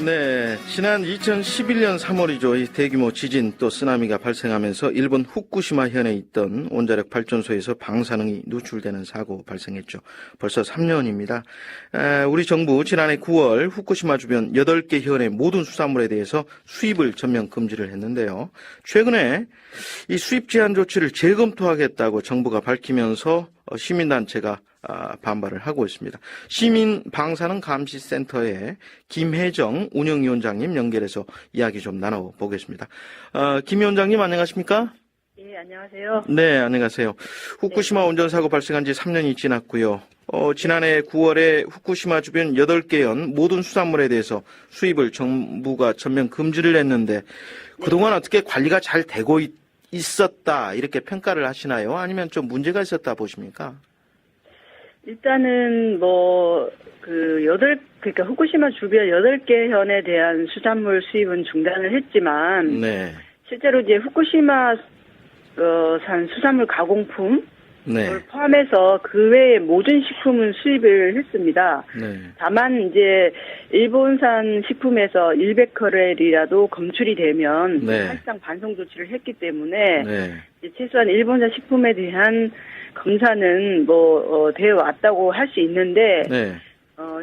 네, 지난 2011년 3월이죠. 이 대규모 지진 또 쓰나미가 발생하면서 일본 후쿠시마 현에 있던 원자력 발전소에서 방사능이 누출되는 사고 발생했죠. 벌써 3년입니다. 우리 정부 지난해 9월 후쿠시마 주변 8개 현의 모든 수산물에 대해서 수입을 전면 금지를 했는데요. 최근에 이 수입 제한 조치를 재검토하겠다고 정부가 밝히면서 시민단체가 반발을 하고 있습니다. 시민방사능 감시센터의 김혜정 운영위원장님 연결해서 이야기 좀 나눠보겠습니다. 김 위원장님 안녕하십니까? 예, 안녕하세요. 네, 안녕하세요. 후쿠시마 원전 사고 발생한 지 3년이 지났고요. 지난해 9월에 후쿠시마 주변 8개 현 모든 수산물에 대해서 수입을 정부가 전면 금지를 했는데 그동안 어떻게 관리가 잘 되고 있었다 이렇게 평가를 하시나요? 아니면 좀 문제가 있었다 보십니까? 일단은 그러니까 후쿠시마 주변 8개 현에 대한 수산물 수입은 중단을 했지만 네. 실제로 이제 후쿠시마 산 수산물 가공품 네. 을 포함해서 그 외의 모든 식품은 수입을 했습니다. 네. 다만 이제 일본산 식품에서 1베크렐이라도 검출이 되면 네. 사실상 반송 조치를 했기 때문에 네. 이제 최소한 일본산 식품에 대한 검사는 되어 왔다고 할 수 있는데 네.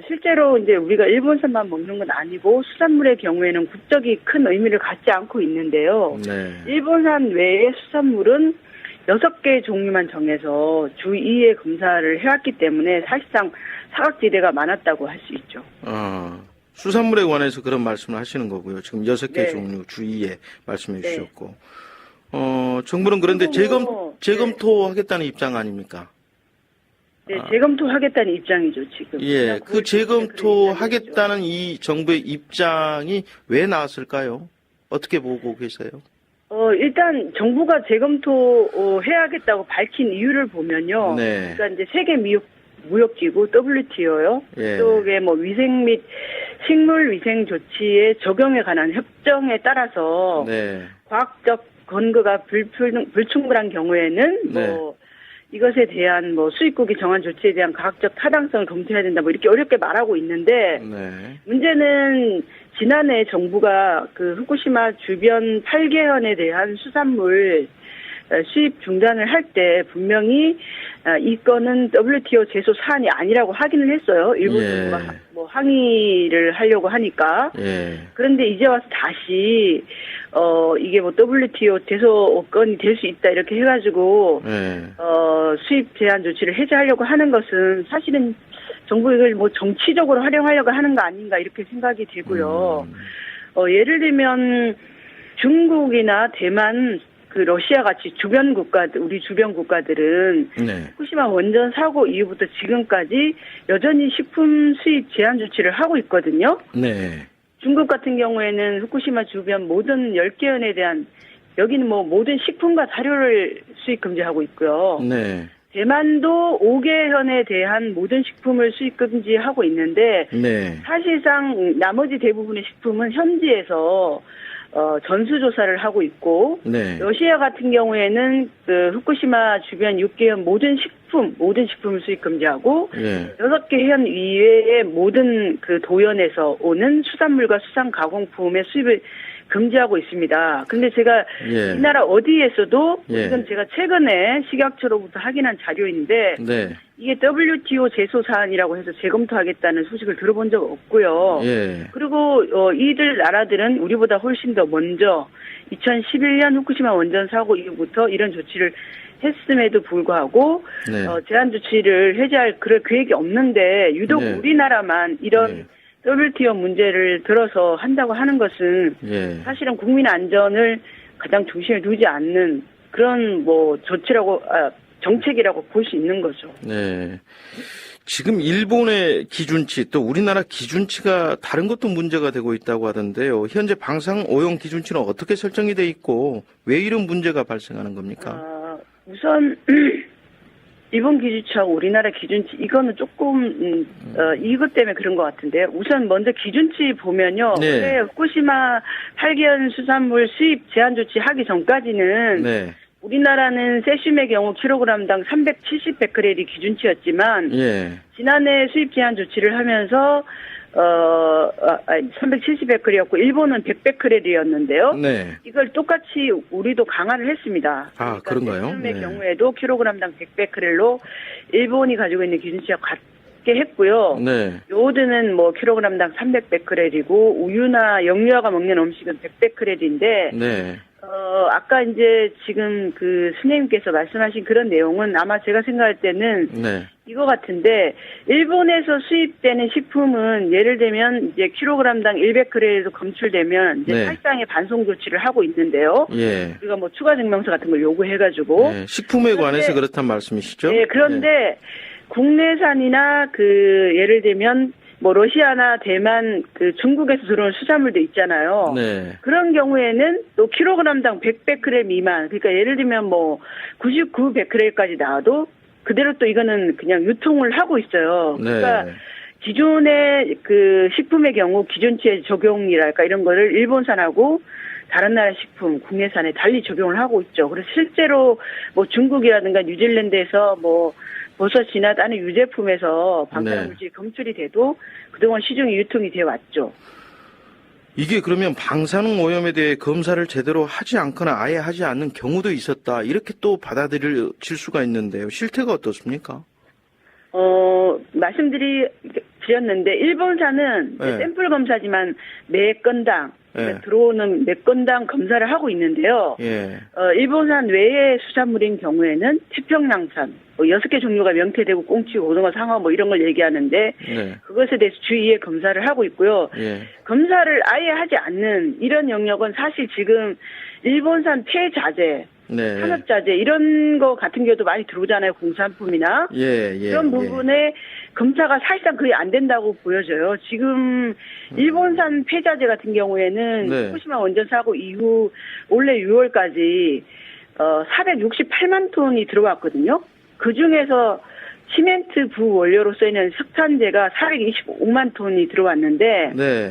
실제로 이제 우리가 일본산만 먹는 건 아니고 수산물의 경우에는 국적이 큰 의미를 갖지 않고 있는데요. 네. 일본산 외의 수산물은 6개 종류만 정해서 주 2회 검사를 해왔기 때문에 사실상 사각지대가 많았다고 할 수 있죠. 수산물에 관해서 그런 말씀을 하시는 거고요. 지금 6개 네. 종류 주의에 말씀해 네. 주셨고. 정부는 그런데 재검토하겠다는 입장 아닙니까? 네, 재검토하겠다는 입장이죠, 지금. 예, 그 재검토하겠다는 이 정부의 입장이 왜 나왔을까요? 어떻게 보고 계세요? 일단 정부가 재검토해야겠다고 밝힌 이유를 보면요. 네. 그러니까 이제 세계 무역기구 WTO요. 예. 그쪽의 위생 및 식물 위생 조치의 적용에 관한 협정에 따라서 네. 과학적 근거가 불충분한 경우에는 네. 이것에 대한 수입국이 정한 조치에 대한 과학적 타당성을 검토해야 된다 이렇게 어렵게 말하고 있는데 네. 문제는 지난해 정부가 그 후쿠시마 주변 8개 현에 대한 수산물 수입 중단을 할 때 분명히 이 건은 WTO 제소 사안이 아니라고 확인을 했어요. 일본 예. 정부가 항의를 하려고 하니까. 예. 그런데 이제 와서 다시 이게 WTO 제소 건이 될 수 있다 이렇게 해가지고 예. 수입 제한 조치를 해제하려고 하는 것은 사실은 정부 이걸 정치적으로 활용하려고 하는 거 아닌가 이렇게 생각이 되고요. 예를 들면 중국이나 대만, 러시아 같이 우리 주변 국가들은 네. 후쿠시마 원전 사고 이후부터 지금까지 여전히 식품 수입 제한 조치를 하고 있거든요. 네. 중국 같은 경우에는 후쿠시마 주변 모든 10개 현에 대한 여기는 모든 식품과 사료를 수입 금지하고 있고요. 네. 대만도 5개 현에 대한 모든 식품을 수입 금지하고 있는데 네. 사실상 나머지 대부분의 식품은 현지에서 전수조사를 하고 있고 네. 러시아 같은 경우에는 후쿠시마 주변 6개 현 모든 식품을 수입 금지하고 예. 6개 현 이외의 모든 도연에서 오는 수산물과 수산 가공품의 수입을 금지하고 있습니다. 근데 제가 예. 이 나라 어디에서도 예. 이건 제가 최근에 식약처로부터 확인한 자료인데 네. 이게 WTO 제소 사안이라고 해서 재검토하겠다는 소식을 들어본 적 없고요. 예. 그리고 이들 나라들은 우리보다 훨씬 더 먼저 2011년 후쿠시마 원전 사고 이후부터 이런 조치를 했음에도 불구하고 네. 제한 조치를 해제할 그럴 계획이 없는데 유독 네. 우리나라만 이런 네. WTO 문제를 들어서 한다고 하는 것은 예. 사실은 국민 안전을 가장 중심에 두지 않는 그런 정책이라고 볼 수 있는 거죠. 네. 지금 일본의 기준치 또 우리나라 기준치가 다른 것도 문제가 되고 있다고 하던데요. 현재 방사능 오염 기준치는 어떻게 설정이 돼 있고 왜 이런 문제가 발생하는 겁니까? 우선 일본 기준치하고 우리나라 기준치 이거는 조금 이것 때문에 그런 것 같은데요. 우선 먼저 기준치 보면요. 네. 올해 후쿠시마 8개현 수산물 수입 제한 조치 하기 전까지는 네. 우리나라는 세슘의 경우 킬로그램당 370베크렐이 기준치였지만 예. 지난해 수입 제한 조치를 하면서 370베크렐이었고 일본은 100베크렐이었는데요. 네. 이걸 똑같이 우리도 강화를 했습니다. 아, 그런가요? 제품의 네. 경우에도 킬로그램당 100베크렐로 일본이 가지고 있는 기준치와 같게 했고요. 네. 요오드는 뭐 킬로그램당 300베크렐이고 우유나 영유아가 먹는 음식은 100베크렐인데 네. 아까 이제 지금 그 스님께서 말씀하신 그런 내용은 아마 제가 생각할 때는 네. 이거 같은데 일본에서 수입되는 식품은 예를 들면 이제 킬로그램당 100g에도 검출되면 이제 네. 탈상의 반송 조치를 하고 있는데요. 예. 우리가 뭐 추가 증명서 같은 걸 요구해가지고. 네. 식품에 관해서 그런데- 그렇단 말씀이시죠? 네, 그런데 국내산이나 그 예를 들면 뭐 러시아나 대만 그 중국에서 들어온 수산물도 있잖아요. 네. 그런 경우에는 또 킬로그램당 100베크렐 미만, 그러니까 예를 들면 뭐 99베크렐까지 나와도 그대로 또 이거는 그냥 유통을 하고 있어요. 네. 그러니까 기존의 그 식품의 경우 기준치의 적용이랄까 이런 거를 일본산하고 다른 나라 식품, 국내산에 달리 적용을 하고 있죠. 그래서 실제로 뭐 중국이라든가 뉴질랜드에서 뭐 버섯이나 다른 유제품에서 방사능물질이 검출이 돼도 그동안 시중에 유통이 되어 왔죠. 이게 그러면 방사능 오염에 대해 검사를 제대로 하지 않거나 아예 하지 않는 경우도 있었다. 이렇게 또 받아들일 수가 있는데요. 실태가 어떻습니까? 말씀드렸는데 일본산은 네. 샘플 검사지만 매 건당 그러니까 네. 들어오는 몇 건당 검사를 하고 있는데요. 예. 일본산 외의 수산물인 경우에는 태평양산 6개 종류가 명태대구, 꽁치, 고등어, 상어 뭐 이런 걸 얘기하는데 네. 그것에 대해서 주의에 검사를 하고 있고요. 예. 검사를 아예 하지 않는 이런 영역은 사실 지금 일본산 폐자재, 네. 산업자재 이런 거 같은 경우도 많이 들어오잖아요. 공산품이나. 예, 예. 그런 예. 부분에 검사가 사실상 거의 안 된다고 보여져요. 지금 일본산 폐자재 같은 경우에는 네. 후쿠시마 원전 사고 이후 올해 6월까지 468만 톤이 들어왔거든요. 그 중에서 시멘트 부원료로 쓰이는 석탄재가 425만 톤이 들어왔는데 네.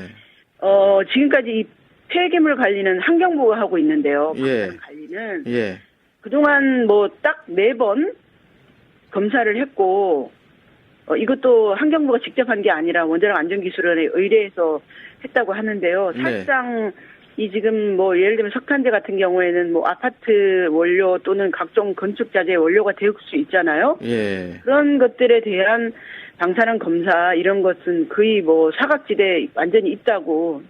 지금까지 이 폐기물 관리는 환경부가 하고 있는데요. 예. 방사능 관리는 예. 그동안 뭐 딱 4번 검사를 했고 이것도 환경부가 직접 한 게 아니라 원자력 안전기술원에 의뢰해서 했다고 하는데요. 네. 사실상 이 지금 뭐 예를 들면 석탄재 같은 경우에는 뭐 아파트 원료 또는 각종 건축 자재 원료가 될 수 있잖아요. 예. 그런 것들에 대한 방사능 검사 이런 것은 거의 뭐 사각지대에 완전히 있다고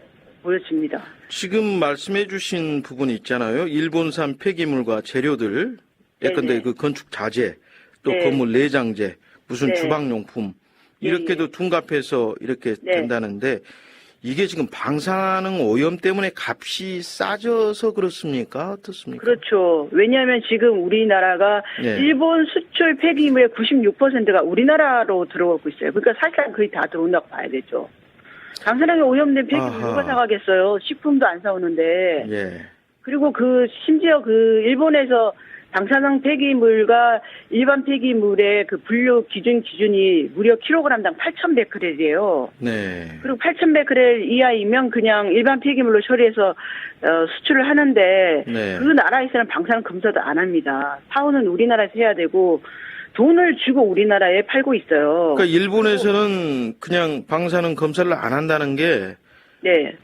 보여집니다. 지금 말씀해 주신 부분이 있잖아요. 일본산 폐기물과 재료들, 예컨대 네네. 그 건축 자재, 또 네. 건물 내장재, 무슨 네. 주방용품, 네, 이렇게도 둔갑해서 이렇게 네. 된다는데, 이게 지금 방사능 오염 때문에 값이 싸져서 그렇습니까? 어떻습니까? 그렇죠. 왜냐하면 지금 우리나라가 네. 일본 수출 폐기물의 96%가 우리나라로 들어오고 있어요. 그러니까 사실상 거의 다 들어온다고 봐야 되죠. 방사능에 오염된 폐기물 아하. 누가 사가겠어요. 식품도 안 사오는데. 예. 그리고 심지어 일본에서 방사능 폐기물과 일반 폐기물의 그 분류 기준이 무려 킬로그램당 8,100베크렐이에요. 네. 그리고 8,100베크렐 이하이면 그냥 일반 폐기물로 처리해서 수출을 하는데 네. 그 나라에서는 방사능 검사도 안 합니다. 사오는 우리나라에서 해야 되고 돈을 주고 우리나라에 팔고 있어요. 그러니까 일본에서는 그냥 방사능 검사를 안 한다는 게, 네.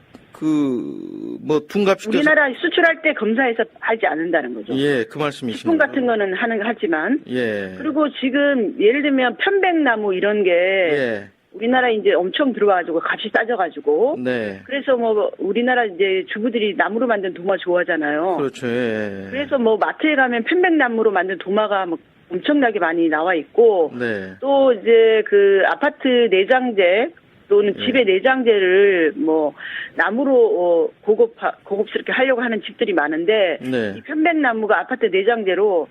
둔갑시켜서. 우리나라 수출할 때 검사해서 하지 않는다는 거죠. 예, 그 말씀이십니다. 식품 같은 거는 하지만. 예. 그리고 지금 예를 들면 편백나무 이런 게 예. 우리나라에 이제 엄청 들어와가지고 값이 싸져가지고. 네. 그래서 뭐 우리나라 이제 주부들이 나무로 만든 도마 좋아하잖아요. 그렇죠. 예. 그래서 뭐 마트에 가면 편백나무로 만든 도마가 뭐 엄청나게 많이 나와 있고 네. 또 이제 그 아파트 내장재 또는 예. 집의 내장재를 뭐 나무로 고급스럽게 하려고 하는 집들이 많은데 네. 이 편백나무가 아파트 내장재로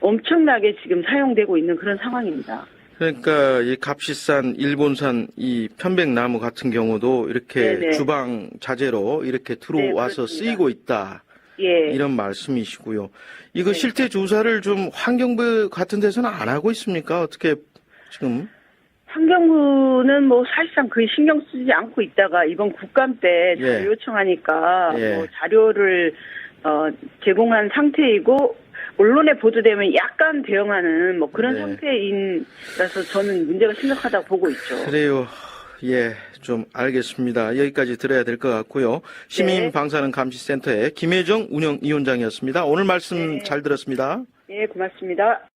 엄청나게 지금 사용되고 있는 그런 상황입니다. 그러니까 이 값이 싼 일본산 이 편백나무 같은 경우도 이렇게 네네. 주방 자재로 이렇게 들어와서 그렇습니다. 쓰이고 있다. 예. 이런 말씀이시고요. 이거 네. 실태 조사를 좀 환경부 같은 데서는 안 하고 있습니까? 어떻게 지금? 환경부는 뭐 사실상 거의 신경 쓰지 않고 있다가 이번 국감 때 예. 자료 요청하니까 예. 뭐 자료를 제공한 상태이고 언론에 보도되면 약간 대응하는 뭐 그런 네. 상태인라서 저는 문제가 심각하다고 보고 있죠. 그래요. 예. 좀 알겠습니다. 여기까지 들어야 될 것 같고요. 시민방사능 감시센터의 김혜정 운영위원장이었습니다. 오늘 말씀 네. 잘 들었습니다. 예, 고맙습니다.